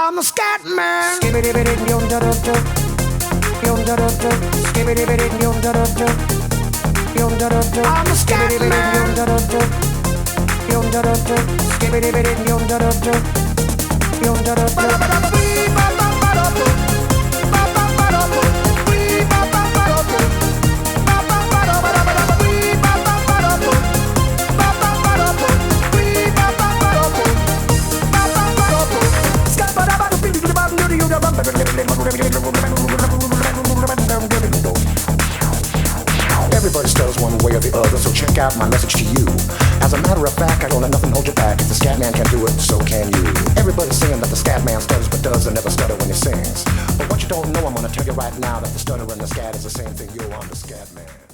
I'm the scat man. Skibidi-bidi-yum-da-da-da. Yum-da-da-da. Skibidi-bidi-yum-da-da-da. Yum-da-da-da. I'm the scat man. Yum-da-da-da. Yum-da-da-da. Skibidi-bidi-yum-da-da-da. Yum-da-da-da. Everybody stutters one way or the other, so check out my message to you. As a matter of fact, I don't let nothing hold you back. If the scat man can do it, so can you. Everybody's saying that the scat man stutters but doesn't never stutter when he sings. But what you don't know, I'm gonna tell you right now, that the stutter and the scat is the same thing. Yo, I'm the scat man.